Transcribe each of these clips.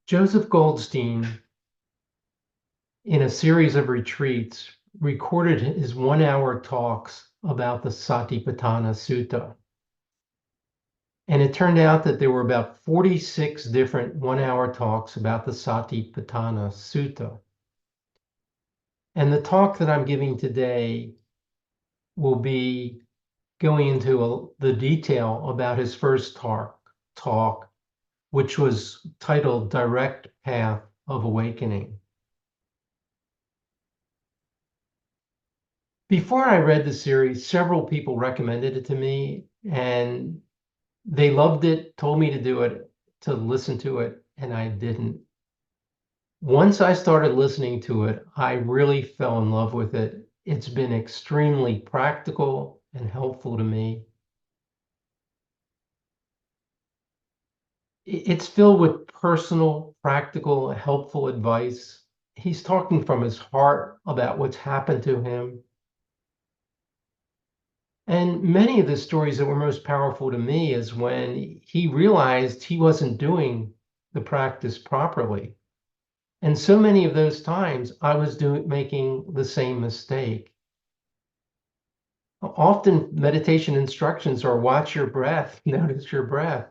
Joseph Goldstein, in a series of retreats, recorded his 1 hour talks about the Satipatthana Sutta. And it turned out that there were about 46 different 1 hour talks about the Satipatthana Sutta. And the talk that I'm giving today will be going into the detail about his first talk, which was titled Direct Path of Awakening. Before I read the series, several people recommended it to me, and they loved it, told me to do it, to listen to it, and I didn't. Once I started listening to it, I really fell in love with it. It's been extremely practical and helpful to me. It's filled with personal, practical, helpful advice. He's talking from his heart about what's happened to him. And many of the stories that were most powerful to me is when he realized he wasn't doing the practice properly. And so many of those times I was making the same mistake. Often meditation instructions are watch your breath, notice your breath.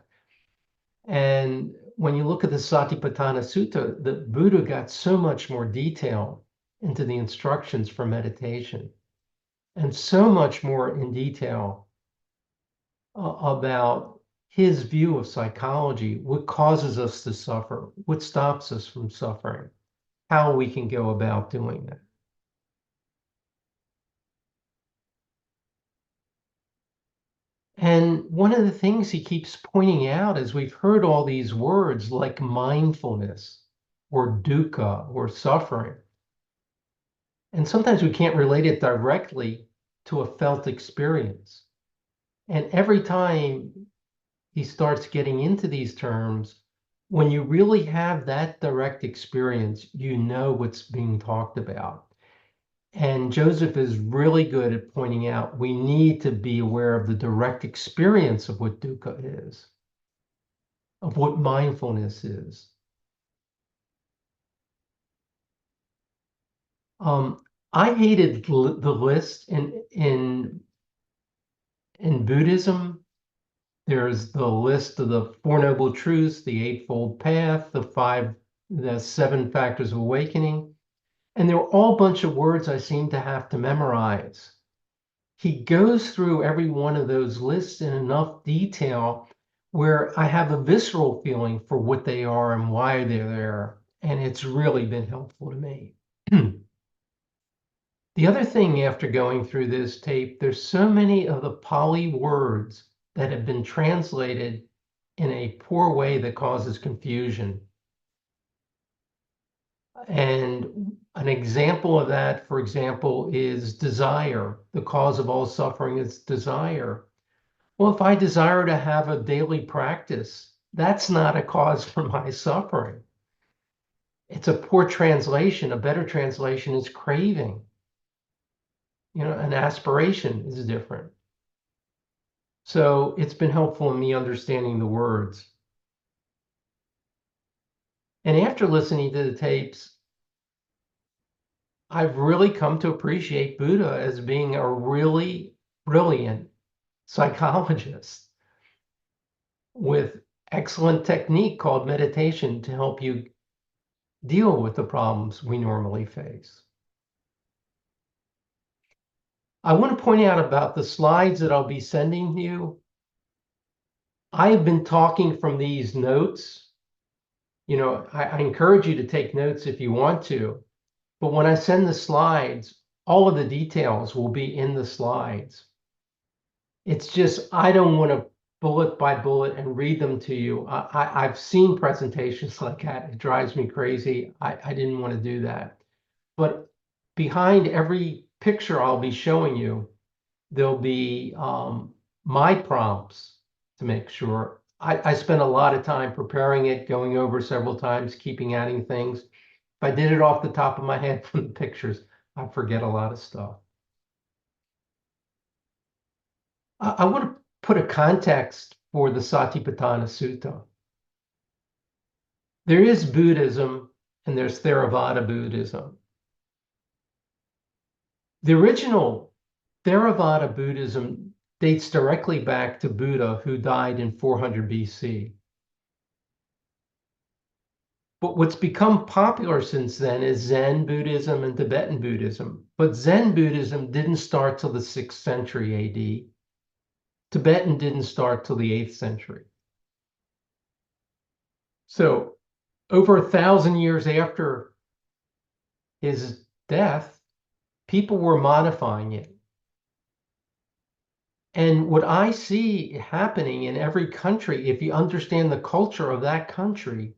And when you look at the Satipatthana Sutta, the Buddha got so much more detail into the instructions for meditation and so much more in detail about his view of psychology, what causes us to suffer, what stops us from suffering, how we can go about doing that. And one of the things he keeps pointing out is we've heard all these words like mindfulness or dukkha or suffering. And sometimes we can't relate it directly to a felt experience. And every time he starts getting into these terms, when you really have that direct experience, you know what's being talked about. And Joseph is really good at pointing out we need to be aware of the direct experience of what dukkha is, of what mindfulness is. I hated the list in Buddhism. There's the list of the Four Noble Truths, the Eightfold Path, the 7 Factors of Awakening. And they're all a bunch of words I seem to have to memorize. He goes through every one of those lists in enough detail where I have a visceral feeling for what they are and why they're there. And it's really been helpful to me. The other thing after going through this tape, there's so many of the Pali words that have been translated in a poor way that causes confusion. And an example of that, for example, is desire. The cause of all suffering is desire. Well, if I desire to have a daily practice, that's not a cause for my suffering. It's a poor translation. A better translation is craving. An aspiration is different. So it's been helpful in me understanding the words. And after listening to the tapes, I've really come to appreciate Buddha as being a really brilliant psychologist with excellent technique called meditation to help you deal with the problems we normally face. I want to point out about the slides that I'll be sending you. I have been talking from these notes. I encourage you to take notes if you want to, but when I send the slides, all of the details will be in the slides. It's just, I don't want to bullet by bullet and read them to you. I've seen presentations like that. It drives me crazy. I didn't want to do that. But behind every picture I'll be showing you, there'll be my prompts to make sure. I spent a lot of time preparing it, going over several times, keeping adding things. If I did it off the top of my head from the pictures, I forget a lot of stuff. I want to put a context for the Satipatthana Sutta. There is Buddhism and there's Theravada Buddhism. The original Theravada Buddhism dates directly back to Buddha, who died in 400 BC. But what's become popular since then is Zen Buddhism and Tibetan Buddhism. But Zen Buddhism didn't start till the 6th century AD. Tibetan didn't start till the 8th century. So over 1,000 years after his death, people were modifying it. And what I see happening in every country, if you understand the culture of that country,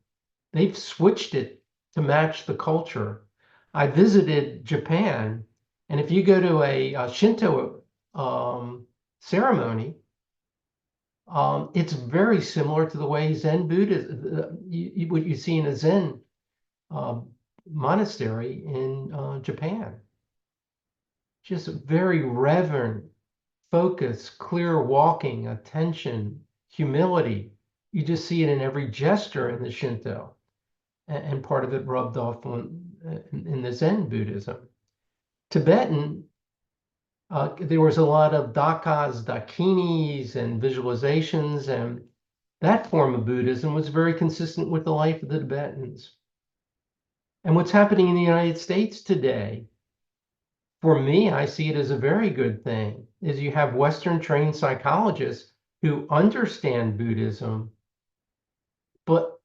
they've switched it to match the culture. I visited Japan, and if you go to a Shinto ceremony, it's very similar to the way Zen Buddhism, what you see in a Zen monastery in Japan. Just very reverent, focus, clear walking, attention, humility. You just see it in every gesture in the Shinto, and part of it rubbed off on in the Zen Buddhism. Tibetan, there was a lot of dakas, dakinis, and visualizations, and that form of Buddhism was very consistent with the life of the Tibetans. And what's happening in the United States today, for me, I see it as a very good thing, is you have Western trained psychologists who understand Buddhism, but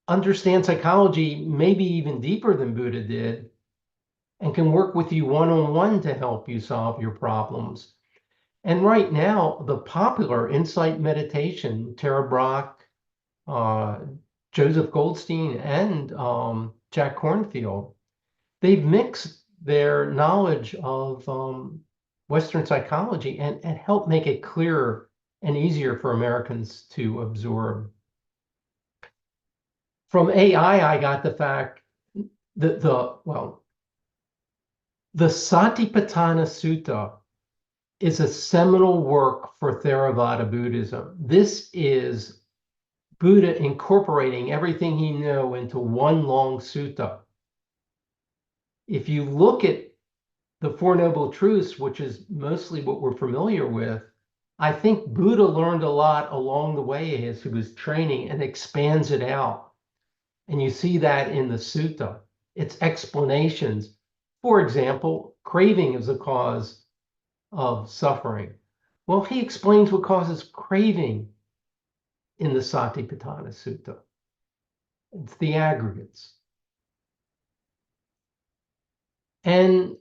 understand psychology maybe even deeper than Buddha did, and can work with you one-on-one to help you solve your problems. And right now, the popular insight meditation, Tara Brach, Joseph Goldstein, and Jack Kornfield, they've mixed their knowledge of Western psychology and helped make it clearer and easier for Americans to absorb. From AI, I got the fact that the Satipatthana Sutta is a seminal work for Theravada Buddhism. This is Buddha incorporating everything he knew into one long sutta. If you look at the Four Noble Truths, which is mostly what we're familiar with, I think Buddha learned a lot along the way as he was training and expands it out. And you see that in the sutta. It's explanations. For example, craving is a cause of suffering. Well, he explains what causes craving in the Satipatthana Sutta. It's the aggregates. And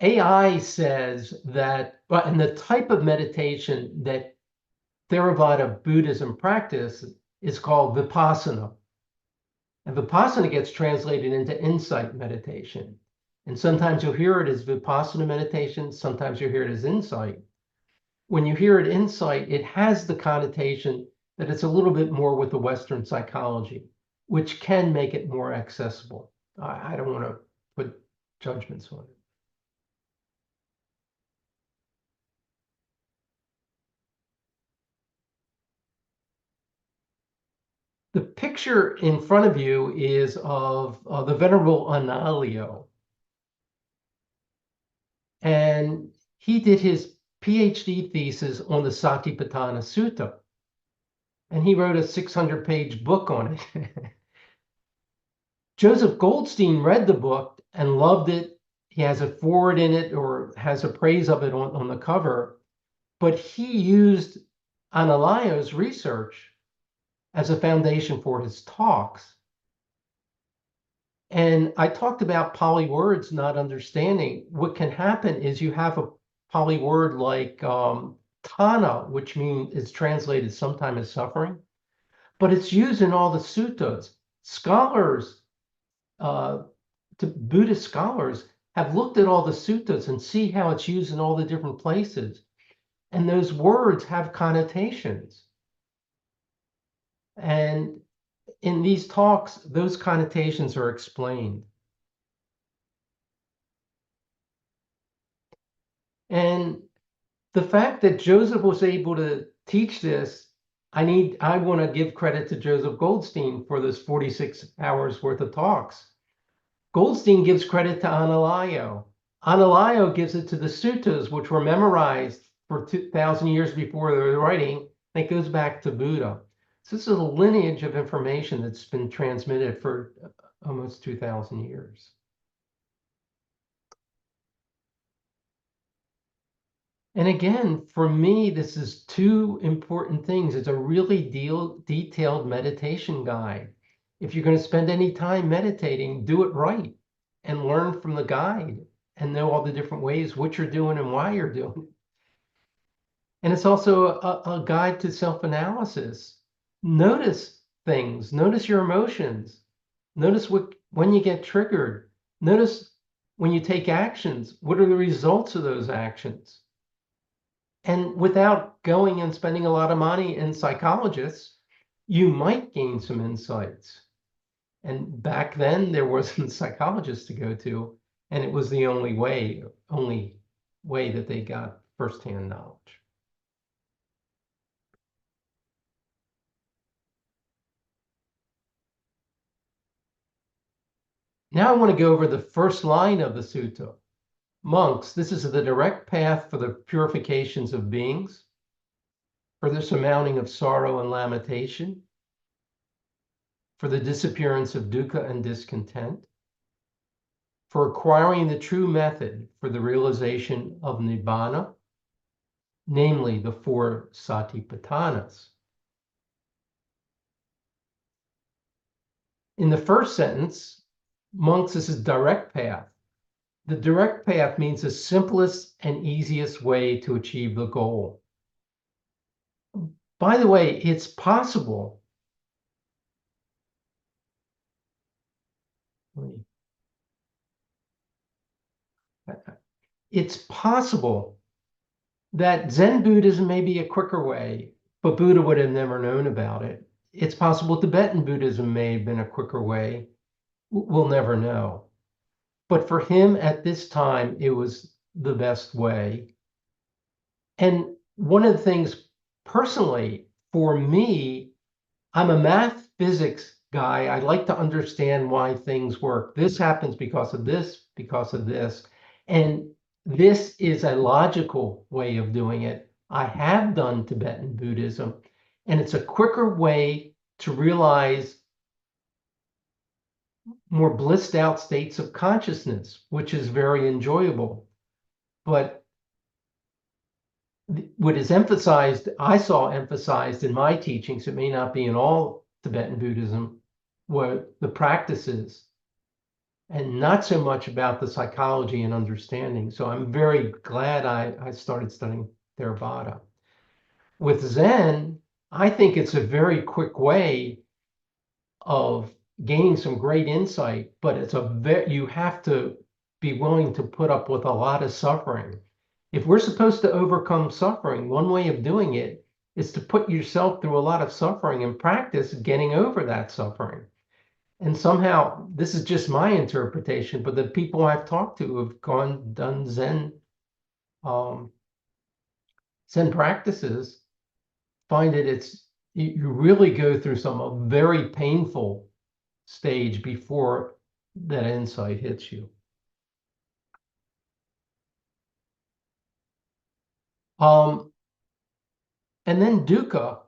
AI says that, and the type of meditation that Theravada Buddhism practice is called Vipassana. And Vipassana gets translated into insight meditation. And sometimes you'll hear it as Vipassana meditation, sometimes you'll hear it as insight. When you hear it insight, it has the connotation that it's a little bit more with the Western psychology, which can make it more accessible. I don't want to put judgments on it. The picture in front of you is of the Venerable Analayo. And he did his PhD thesis on the Satipatthana Sutta. And he wrote a 600-page book on it. Joseph Goldstein read the book and loved it. He has a foreword in it, or has a praise of it on the cover. But he used Analayo's research as a foundation for his talks. And I talked about poly words not understanding. What can happen is you have a poly word like Tana, which means is translated sometimes as suffering, but it's used in all the suttas. Scholars, Buddhist scholars, have looked at all the suttas and see how it's used in all the different places. And those words have connotations. And in these talks, those connotations are explained. And the fact that Joseph was able to teach this, I want to give credit to Joseph Goldstein for this 46 hours worth of talks. Goldstein gives credit to Analayo. Analayo gives it to the suttas, which were memorized for 2,000 years before the writing. It goes back to Buddha. So this is a lineage of information that's been transmitted for almost 2,000 years. And again, for me, this is two important things. It's a really detailed meditation guide. If you're going to spend any time meditating, do it right and learn from the guide and know all the different ways, what you're doing and why you're doing it. And it's also a guide to self-analysis. Notice things, notice your emotions, notice when you get triggered, notice when you take actions, what are the results of those actions? And without going and spending a lot of money in psychologists, you might gain some insights. And back then there wasn't psychologists to go to, and it was the only way that they got firsthand knowledge. Now I want to go over the first line of the sutta. Monks, this is the direct path for the purifications of beings, for the surmounting of sorrow and lamentation, for the disappearance of dukkha and discontent, for acquiring the true method for the realization of nibbana, namely the four satipatthanas. In the first sentence, monks, this is direct path. The direct path means the simplest and easiest way to achieve the goal. By the way, it's possible. It's possible that Zen Buddhism may be a quicker way, but Buddha would have never known about it. It's possible Tibetan Buddhism may have been a quicker way. We'll never know. But for him at this time, it was the best way. And one of the things personally, for me, I'm a math physics guy. I like to understand why things work. This happens because of this, because of this. And this is a logical way of doing it. I have done Tibetan Buddhism, and it's a quicker way to realize more blissed out states of consciousness, which is very enjoyable. But what is emphasized, I saw emphasized in my teachings, it may not be in all Tibetan Buddhism, were the practices and not so much about the psychology and understanding. So I'm very glad I started studying Theravada. With Zen, I think it's a very quick way of gaining some great insight, but you have to be willing to put up with a lot of suffering. If we're supposed to overcome suffering, one way of doing it is to put yourself through a lot of suffering and practice getting over that suffering. And somehow, this is just my interpretation, but the people I've talked to have done um, Zen practices, find that you really go through some very painful stage before that insight hits you. And then dukkha,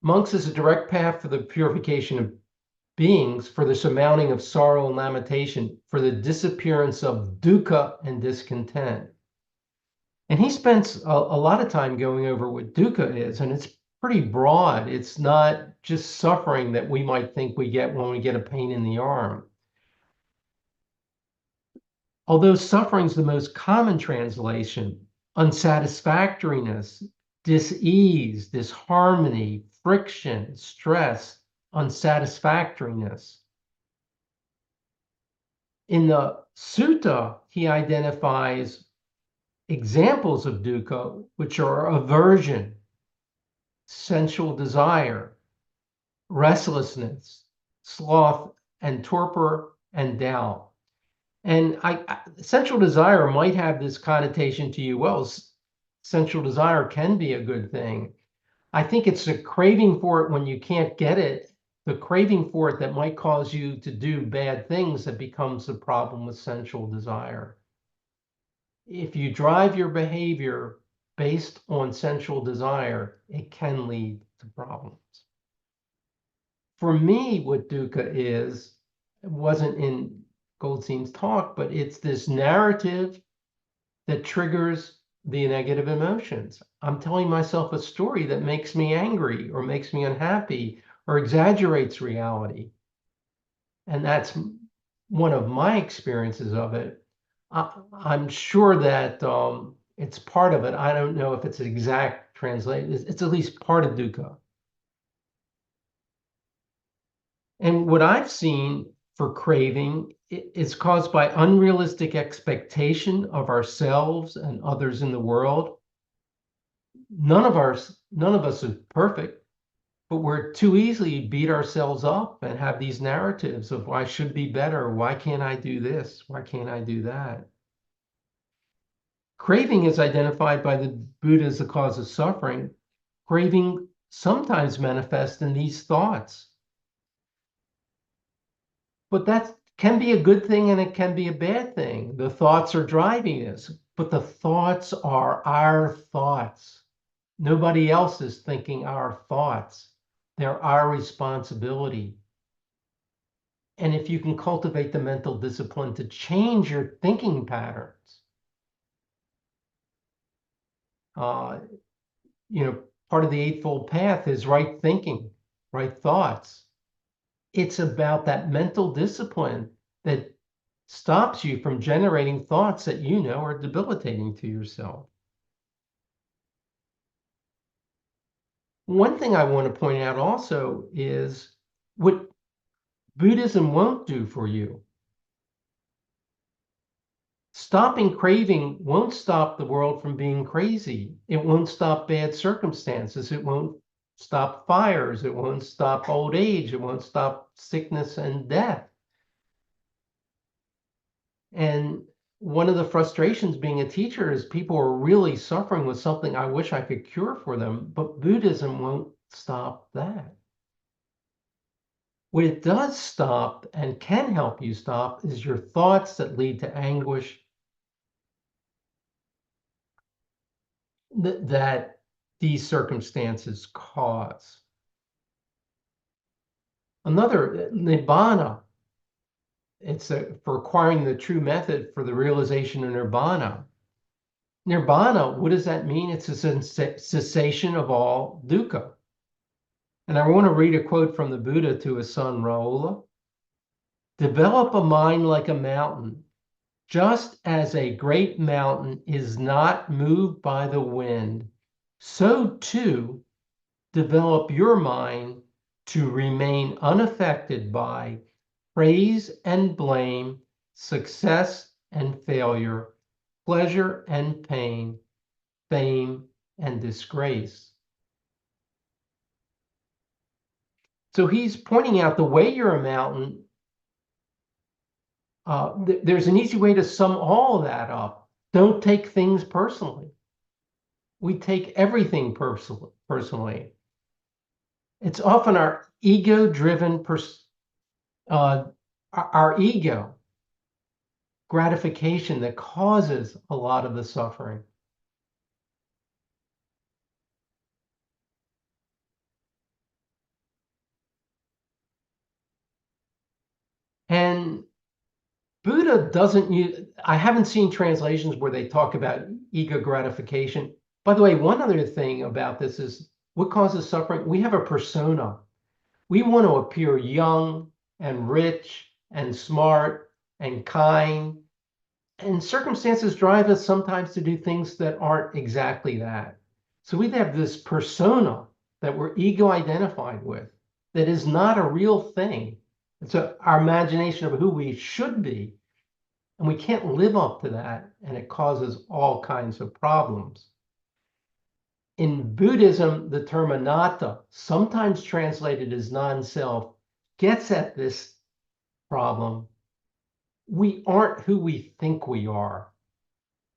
monks, is a direct path for the purification of beings, for the surmounting of sorrow and lamentation, for the disappearance of dukkha and discontent. And he spends a lot of time going over what dukkha is, and it's pretty broad. It's not just suffering that we might think we get when we get a pain in the arm. Although suffering is the most common translation, unsatisfactoriness, dis-ease, disharmony, friction, stress, unsatisfactoriness. In the sutta, he identifies examples of dukkha, which are aversion, sensual desire, restlessness, sloth, and torpor and doubt. And sensual desire might have this connotation to you, well, sensual desire can be a good thing. I think it's the craving for it when you can't get it, the craving for it that might cause you to do bad things that becomes the problem with sensual desire. If you drive your behavior based on sensual desire, it can lead to problems. For me, what dukkha is, it wasn't in Goldstein's talk, but it's this narrative that triggers the negative emotions. I'm telling myself a story that makes me angry or makes me unhappy or exaggerates reality. And that's one of my experiences of it. I'm sure that it's part of it. I don't know if it's an exact translation. It's at least part of dukkha. And what I've seen for craving is caused by unrealistic expectation of ourselves and others in the world. None of us is perfect, but we're too easily beat ourselves up and have these narratives of I should be better. Why can't I do this? Why can't I do that? Craving is identified by the Buddha as the cause of suffering. Craving sometimes manifests in these thoughts. But that can be a good thing and it can be a bad thing. The thoughts are driving this, but the thoughts are our thoughts. Nobody else is thinking our thoughts. They're our responsibility. And if you can cultivate the mental discipline to change your thinking patterns, uh, part of the Eightfold Path is right thinking, right thoughts. It's about that mental discipline that stops you from generating thoughts that you know are debilitating to yourself. One thing I want to point out also is what Buddhism won't do for you. Stopping craving won't stop the world from being crazy. It won't stop bad circumstances. It won't stop fires. It won't stop old age. It won't stop sickness and death. And one of the frustrations being a teacher is people are really suffering with something I wish I could cure for them, but Buddhism won't stop that. What it does stop and can help you stop is your thoughts that lead to anguish that these circumstances cause. Another, nibbana, it's for acquiring the true method for the realization of nirvana. Nirvana, what does that mean? It's a cessation of all dukkha. And I want to read a quote from the Buddha to his son Rahula. Develop a mind like a mountain, just as a great mountain is not moved by the wind, so too develop your mind to remain unaffected by praise and blame, success and failure, pleasure and pain, fame and disgrace. So he's pointing out the way you're a mountain. There's an easy way to sum all of that up. Don't take things personally. We take everything personally. It's often our ego-driven, our ego gratification that causes a lot of the suffering. And Buddha doesn't use, I haven't seen translations where they talk about ego gratification. By the way, one other thing about this is what causes suffering? We have a persona. We want to appear young and rich and smart and kind. And circumstances drive us sometimes to do things that aren't exactly that. So we have this persona that we're ego identified with that is not a real thing. It's our imagination of who we should be. And we can't live up to that. And it causes all kinds of problems. In Buddhism, the term anatta, sometimes translated as non-self, gets at this problem. We aren't who we think we are.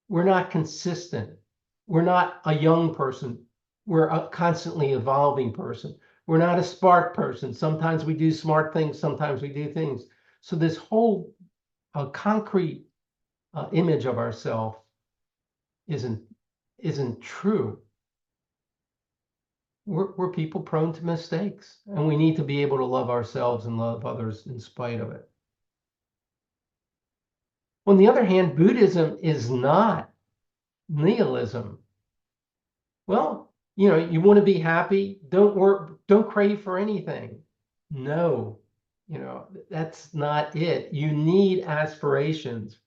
We're not consistent. We're not a young person. we're a constantly evolving person. We're not a smart person. Sometimes we do smart things, sometimes we do things. So this whole concrete image of ourselves isn't true. We're people prone to mistakes, and we need to be able to love ourselves and love others in spite of it. On the other hand, Buddhism is not nihilism. Well, you want to be happy, don't work, don't crave for anything. No, that's not it. You need aspirations.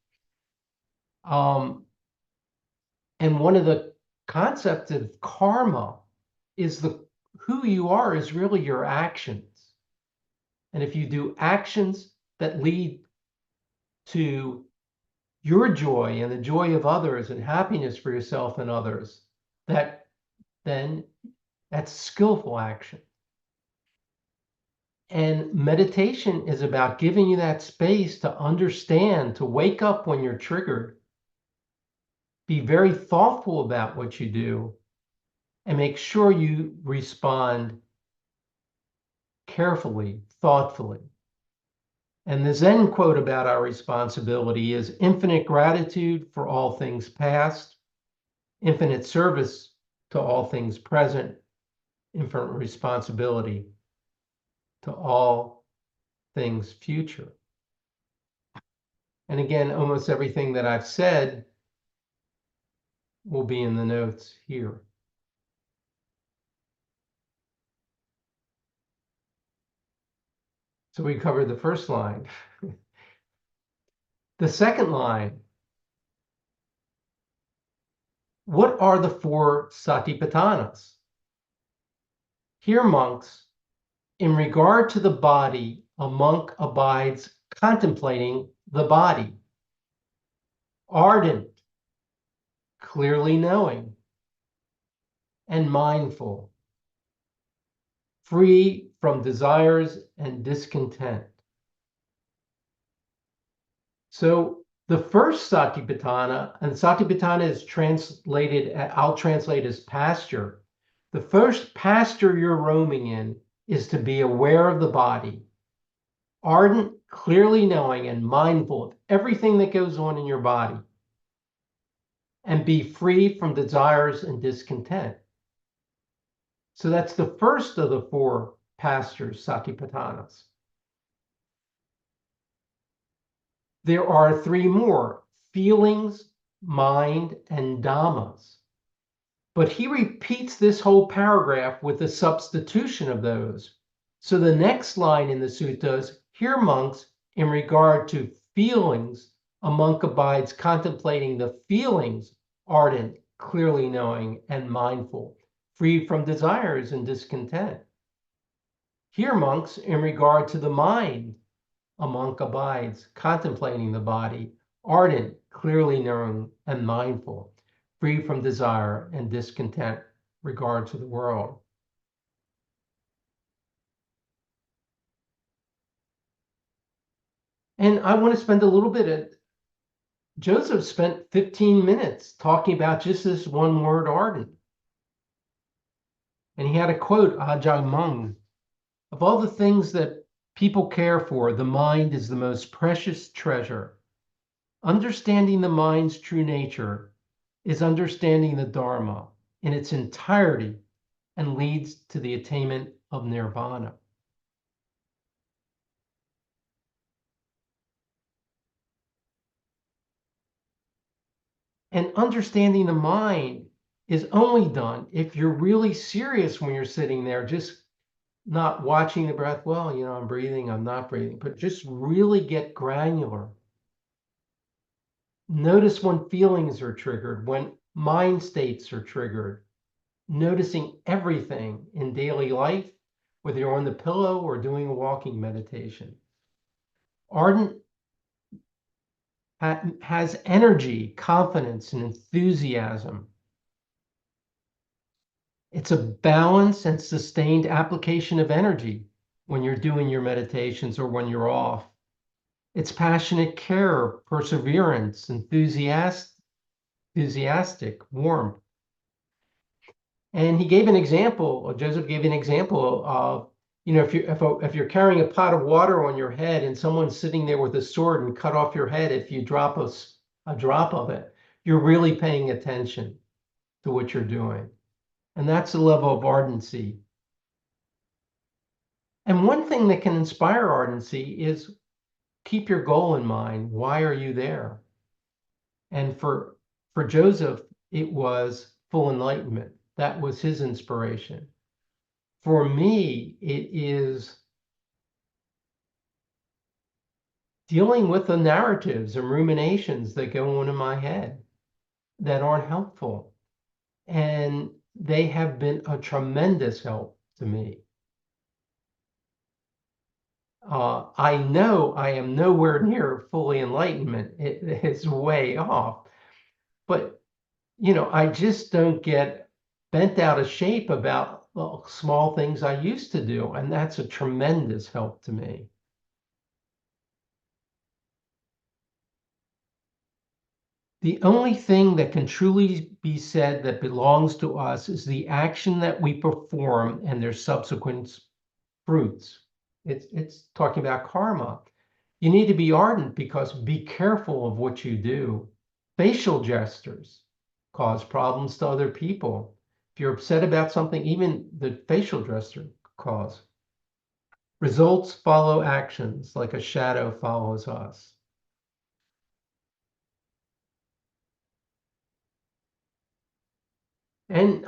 And one of the concepts of karma is who you are is really your actions. And if you do actions that lead to your joy and the joy of others and happiness for yourself and others, then that's skillful action. And meditation is about giving you that space to understand, to wake up when you're triggered, be very thoughtful about what you do, and make sure you respond carefully, thoughtfully. And the Zen quote about our responsibility is infinite gratitude for all things past, infinite service to all things present, infinite responsibility to all things future. And again, almost everything that I've said will be in the notes here. So we covered the first line. The second line, what are the four Satipatthanas? Here, monks, in regard to the body, a monk abides contemplating the body, ardent, clearly knowing, and mindful, free from desires and discontent. So the first Satipatthana, and Satipatthana is translated, I'll translate as pasture. The first pasture you're roaming in is to be aware of the body, ardent, clearly knowing, and mindful of everything that goes on in your body, and be free from desires and discontent. So that's the first of the four pastures, Satipatthanas. There are three more: feelings, mind, and dhammas. But he repeats this whole paragraph with a substitution of those. So the next line in the suttas, here, monks, in regard to feelings, a monk abides contemplating the feelings, ardent, clearly knowing, and mindful, free from desires and discontent. Here, monks, in regard to the mind, a monk abides contemplating the body, ardent, clearly knowing, and mindful, free from desire and discontent regard to the world. And I want to spend a little bit of, Joseph spent 15 minutes talking about just this one word, ardent. And he had a quote, Ajahn Mun, of all the things that people care for, the mind is the most precious treasure. Understanding the mind's true nature is understanding the Dharma in its entirety and leads to the attainment of nirvana. And understanding the mind is only done if you're really serious when you're sitting there, just not watching the breath. Well, I'm breathing, I'm not breathing, but just really get granular. Notice when feelings are triggered, when mind states are triggered, noticing everything in daily life, whether you're on the pillow or doing a walking meditation. Ardent has energy, confidence, and enthusiasm. It's a balanced and sustained application of energy when you're doing your meditations or when you're off. It's passionate care, perseverance, enthusiastic warmth. And he gave an example, or Joseph gave an example of, if you're carrying a pot of water on your head and someone's sitting there with a sword and cut off your head, if you drop a drop of it, you're really paying attention to what you're doing. And that's the level of ardency. And one thing that can inspire ardency is keep your goal in mind. Why are you there? And for Joseph, it was full enlightenment. That was his inspiration. For me, it is dealing with the narratives and ruminations that go on in my head that aren't helpful. And they have been a tremendous help to me. I know I am nowhere near fully enlightenment. It's way off. But, I just don't get bent out of shape about the small things I used to do. And that's a tremendous help to me. The only thing that can truly be said that belongs to us is the action that we perform and their subsequent fruits. It's talking about karma. You need to be ardent because be careful of what you do. Facial gestures cause problems to other people. If you're upset about something, even the facial gesture cause. Results follow actions like a shadow follows us. And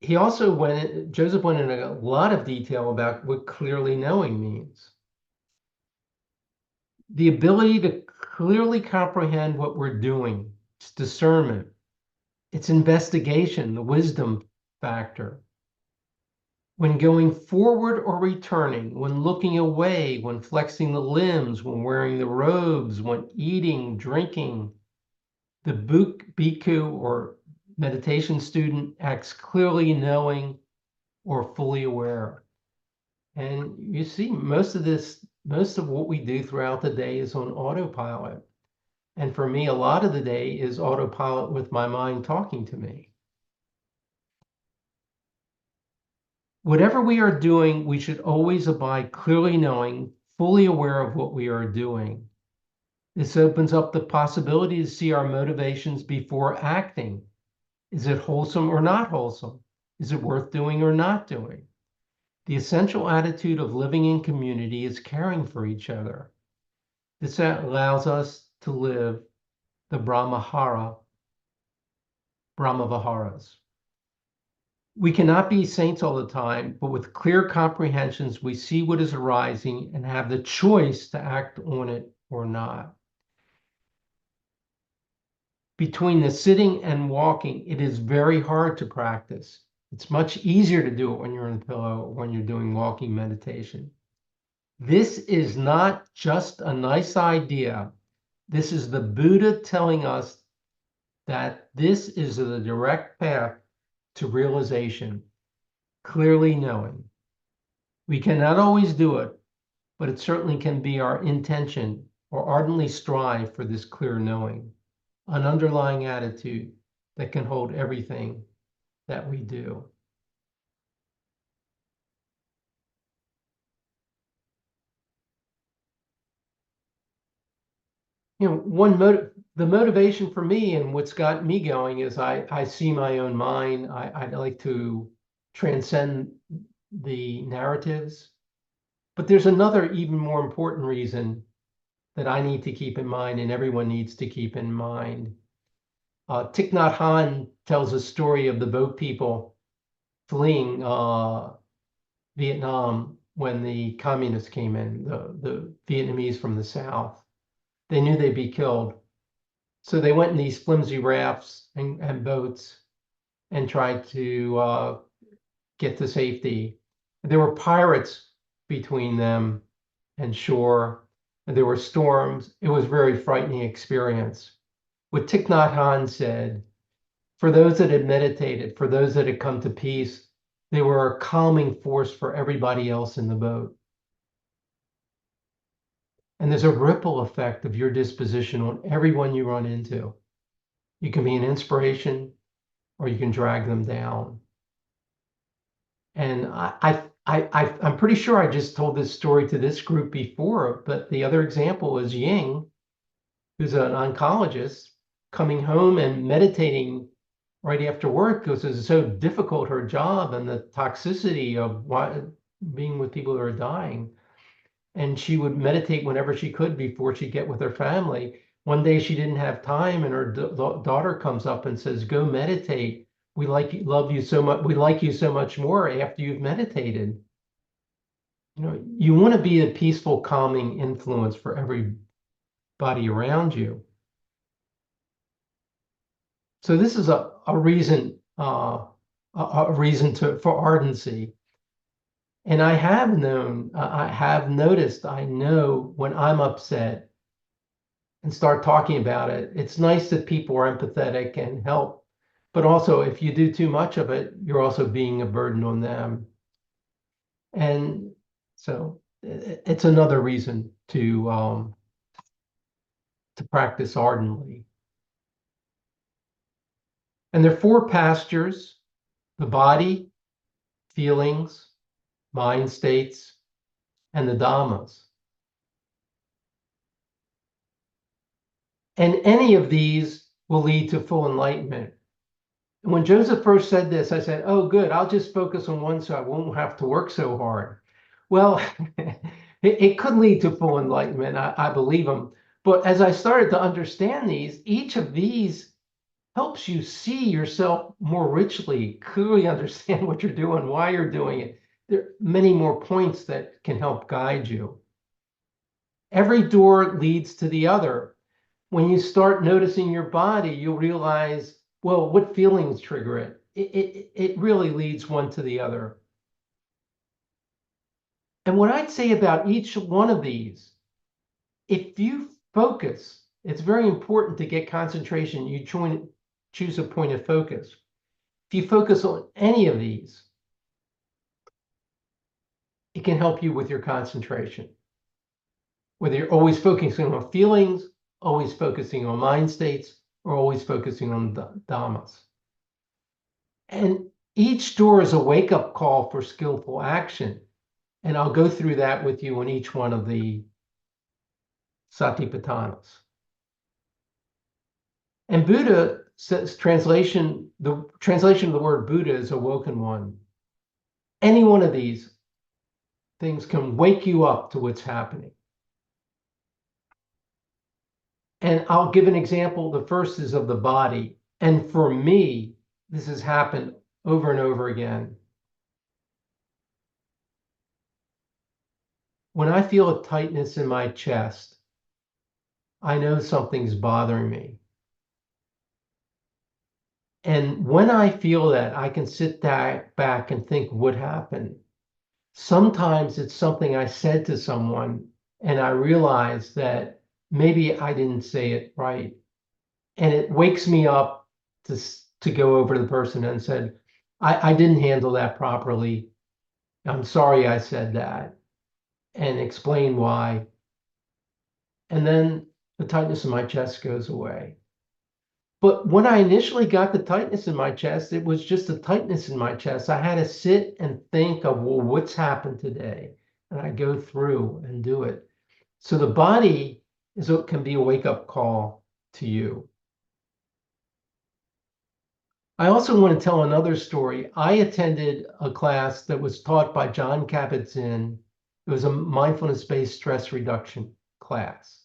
Joseph went into a lot of detail about what clearly knowing means. The ability to clearly comprehend what we're doing. It's discernment. It's investigation, the wisdom factor. When going forward or returning, when looking away, when flexing the limbs, when wearing the robes, when eating, drinking, the bhikkhu or meditation student acts clearly knowing or fully aware. And you see, most of what we do throughout the day is on autopilot. And for me, a lot of the day is autopilot with my mind talking to me. Whatever we are doing, we should always abide clearly knowing, fully aware of what we are doing. This opens up the possibility to see our motivations before acting. Is it wholesome or not wholesome? Is it worth doing or not doing? The essential attitude of living in community is caring for each other. This allows us to live the Brahmaviharas. We cannot be saints all the time, but with clear comprehensions, we see what is arising and have the choice to act on it or not. Between the sitting and walking, it is very hard to practice. It's much easier to do it when you're in the pillow or when you're doing walking meditation. This is not just a nice idea. This is the Buddha telling us that this is the direct path to realization, clearly knowing. We cannot always do it, but it certainly can be our intention or ardently strive for this clear knowing, an underlying attitude that can hold everything that we do. The motivation for me and what's got me going is I see my own mind. I like to transcend the narratives. But there's another even more important reason that I need to keep in mind and everyone needs to keep in mind. Thich Nhat Hanh tells a story of the boat people fleeing Vietnam when the communists came in, the Vietnamese from the South. They knew they'd be killed. So they went in these flimsy rafts and boats and tried to get to safety. There were pirates between them and shore, and there were storms. It was a very frightening experience. What Thich Nhat Hanh said, for those that had meditated, for those that had come to peace, they were a calming force for everybody else in the boat. And there's a ripple effect of your disposition on everyone you run into. You can be an inspiration or you can drag them down. And I'm pretty sure I just told this story to this group before, but the other example is Ying, who's an oncologist, coming home and meditating right after work because it's so difficult, her job and the toxicity of being with people who are dying. And she would meditate whenever she could before she'd get with her family. One day she didn't have time, and her daughter comes up and says, "Go meditate. We love you so much. We like you so much more after you've meditated." You want to be a peaceful, calming influence for everybody around you. So this is a reason for ardency. And I have noticed, I know when I'm upset and start talking about it, it's nice that people are empathetic and help. But also, if you do too much of it, you're also being a burden on them. And so it's another reason to practice ardently. And there are four pastures: the body, feelings, mind states, and the dhammas. And any of these will lead to full enlightenment. And when Joseph first said this, I said, oh, good, I'll just focus on one so I won't have to work so hard. Well, it could lead to full enlightenment, I believe him. But as I started to understand these, each of these helps you see yourself more richly, clearly understand what you're doing, why you're doing it. There are many more points that can help guide you. Every door leads to the other. When you start noticing your body, you'll realize, well, what feelings trigger it? It really leads one to the other. And what I'd say about each one of these, if you focus, it's very important to get concentration. You choose a point of focus. If you focus on any of these, it can help you with your concentration. Whether you're always focusing on feelings, always focusing on mind states, or always focusing on dhammas. And each door is a wake-up call for skillful action. And I'll go through that with you on each one of the Satipatthanas. And Buddha says, the translation of the word Buddha is awoken one. Any one of these things can wake you up to what's happening. And I'll give an example. The first is of the body. And for me, this has happened over and over again. When I feel a tightness in my chest, I know something's bothering me. And when I feel that, I can sit back and think what happened. Sometimes it's something I said to someone, and I realize that maybe I didn't say it right. And it wakes me up to go over to the person and said, I didn't handle that properly. I'm sorry I said that, and explain why. And then the tightness in my chest goes away. But when I initially got the tightness in my chest, it was just a tightness in my chest. I had to sit and think of, well, what's happened today? And I go through and do it. So the body can be a wake-up call to you. I also want to tell another story. I attended a class that was taught by John Kabat-Zinn. It was a mindfulness-based stress reduction class.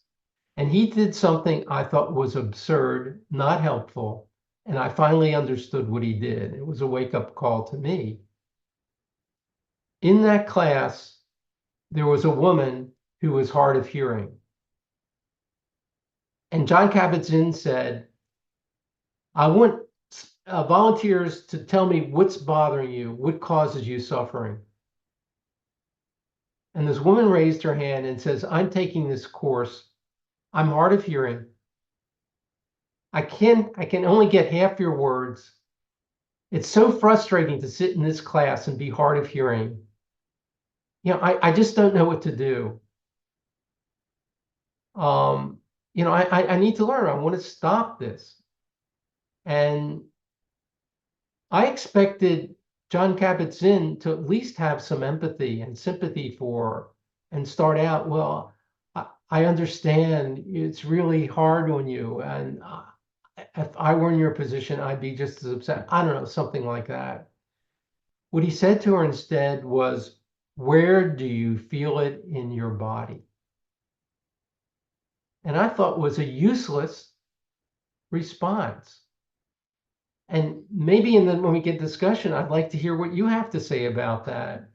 And he did something I thought was absurd, not helpful. And I finally understood what he did. It was a wake-up call to me. In that class, there was a woman who was hard of hearing. And John Kabat-Zinn said, I want volunteers to tell me what's bothering you, what causes you suffering. And this woman raised her hand and says, I'm taking this course. I'm hard of hearing. I can only get half your words. It's so frustrating to sit in this class and be hard of hearing. I just don't know what to do. I need to learn. I want to stop this. And I expected John Kabat-Zinn to at least have some empathy and sympathy for and start out, well, I understand it's really hard on you. And if I were in your position, I'd be just as upset. I don't know, something like that. What he said to her instead was, where do you feel it in your body? And I thought was a useless response. And maybe when we get discussion, I'd like to hear what you have to say about that.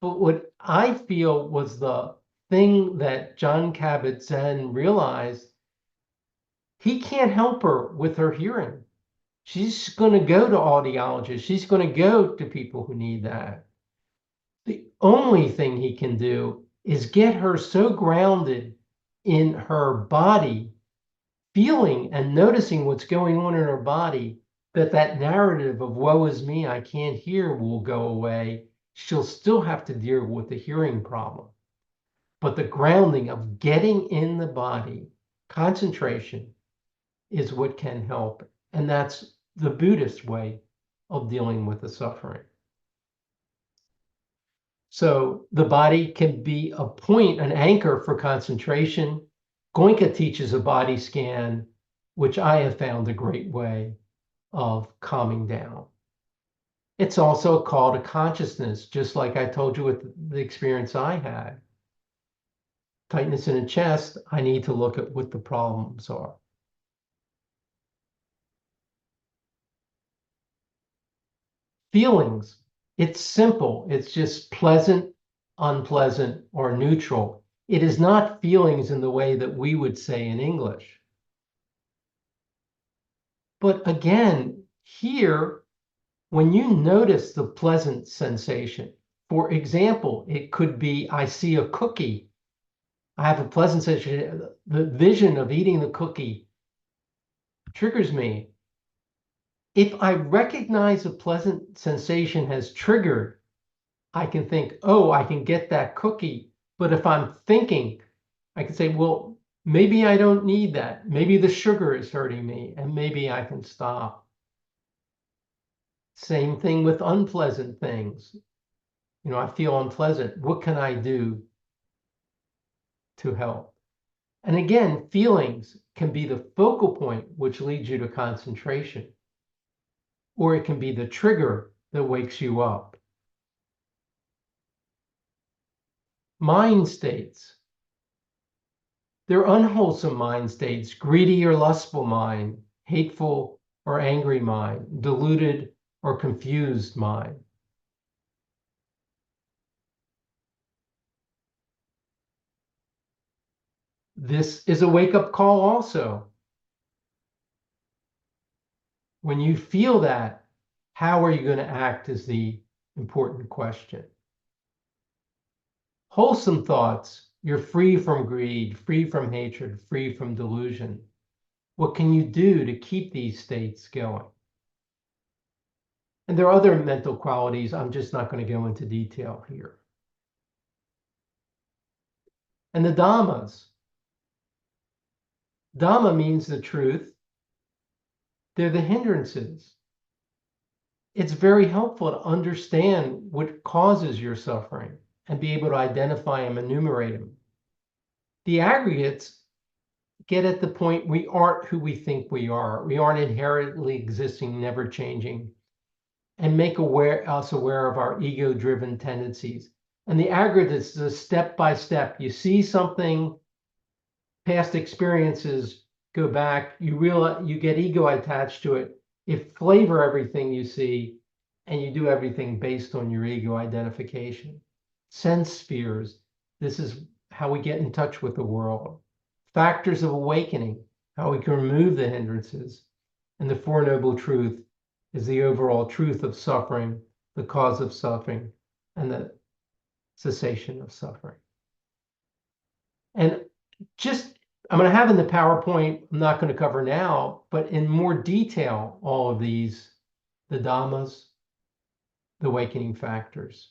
But what I feel was the thing that John Kabat-Zinn realized, he can't help her with her hearing. She's going to go to audiologists. She's going to go to people who need that. The only thing he can do is get her so grounded in her body, feeling and noticing what's going on in her body, that narrative of woe is me, I can't hear will go away. She'll still have to deal with the hearing problem. But the grounding of getting in the body, concentration, is what can help. And that's the Buddhist way of dealing with the suffering. So the body can be a point, an anchor for concentration. Goenka teaches a body scan, which I have found a great way of calming down. It's also a call to consciousness, just like I told you with the experience I had. Tightness in the chest, I need to look at what the problems are. Feelings, it's simple. It's just pleasant, unpleasant, or neutral. It is not feelings in the way that we would say in English. But again, here, when you notice the pleasant sensation, for example, it could be, I see a cookie. I have a pleasant sensation. The vision of eating the cookie triggers me. If I recognize a pleasant sensation has triggered, I can think, oh, I can get that cookie. But if I'm thinking, I can say, well, maybe I don't need that. Maybe the sugar is hurting me, and maybe I can stop. Same thing with unpleasant things. I feel unpleasant. What can I do to help? And again, feelings can be the focal point which leads you to concentration, or it can be the trigger that wakes you up. Mind states. They're unwholesome mind states, greedy or lustful mind, hateful or angry mind, deluded or confused mind. This is a wake-up call also. When you feel that, how are you going to act is the important question. Wholesome thoughts, you're free from greed, free from hatred, free from delusion. What can you do to keep these states going? And there are other mental qualities. I'm just not going to go into detail here. And the Dhammas. Dhamma means the truth. They're the hindrances. It's very helpful to understand what causes your suffering and be able to identify them, enumerate them. The aggregates get at the point we aren't who we think we are. We aren't inherently existing, never changing, and make us aware of our ego-driven tendencies. And the aggregates is a step-by-step. You see something, past experiences go back, you realize you get ego attached to it. You flavor everything you see, and you do everything based on your ego identification. Sense spheres, this is how we get in touch with the world. Factors of awakening, how we can remove the hindrances. And the Four Noble Truth is the overall truth of suffering, the cause of suffering, and the cessation of suffering. And just, I'm going to have in the PowerPoint, I'm not going to cover now, but in more detail, all of these, the Dhammas, the awakening factors.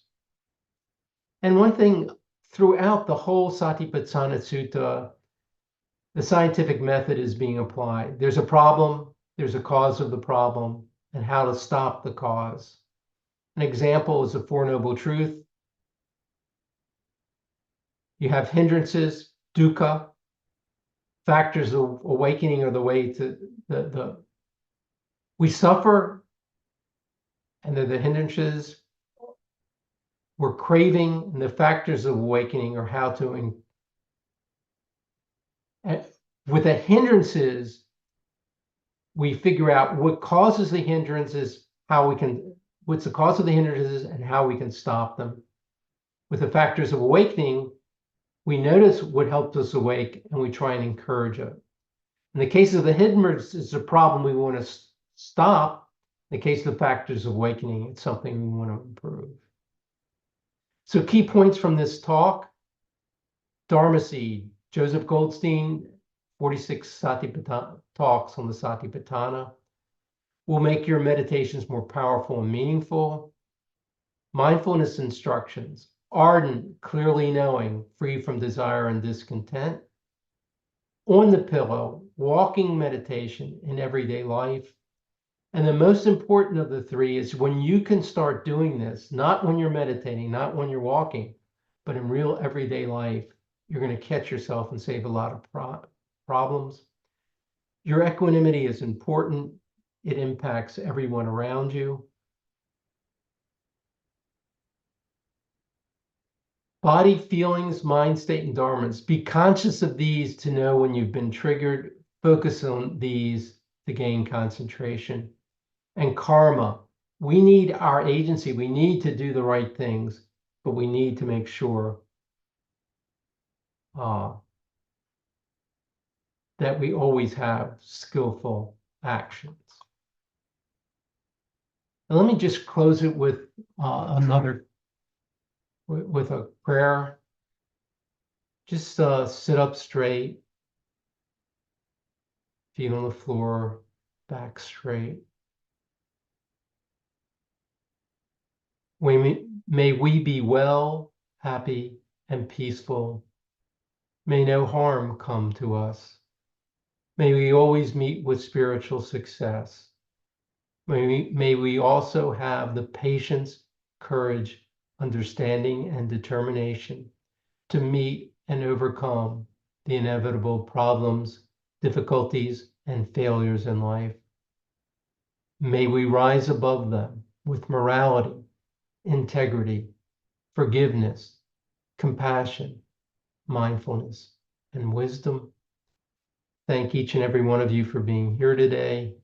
And one thing throughout the whole Satipatthana Sutta, the scientific method is being applied. There's a problem, there's a cause of the problem, and how to stop the cause. An example is the Four Noble Truth. You have hindrances, dukkha. Factors of awakening are the way to we suffer, and they're the hindrances. We're craving, and the factors of awakening are how to. With the hindrances, we figure out what causes the hindrances, what's the cause of the hindrances, and how we can stop them. With the factors of awakening, we notice what helped us awake, and we try and encourage it. In the case of the hindrances, it's a problem we want to stop. In the case of the factors of awakening, it's something we want to improve. So key points from this talk: Dharma Seed, Joseph Goldstein, 46 Satipatthana talks on the Satipatthana will make your meditations more powerful and meaningful. Mindfulness instructions, ardent, clearly knowing, free from desire and discontent. On the pillow, walking meditation in everyday life. And the most important of the three is when you can start doing this, not when you're meditating, not when you're walking, but in real everyday life, you're going to catch yourself and save a lot of problems. Your equanimity is important. It impacts everyone around you. Body, feelings, mind state, and dharmas. Be conscious of these to know when you've been triggered. Focus on these to gain concentration. And karma. We need our agency. We need to do the right things, but we need to make sure that we always have skillful actions. And let me just close it with with a prayer. Just sit up straight, feet on the floor, back straight. May we be well, happy, and peaceful. May no harm come to us. May we always meet with spiritual success. May we also have the patience, courage, understanding, and determination to meet and overcome the inevitable problems, difficulties, and failures in life. May we rise above them with morality, integrity, forgiveness, compassion, mindfulness, and wisdom. Thank each and every one of you for being here today,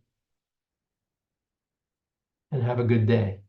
and have a good day.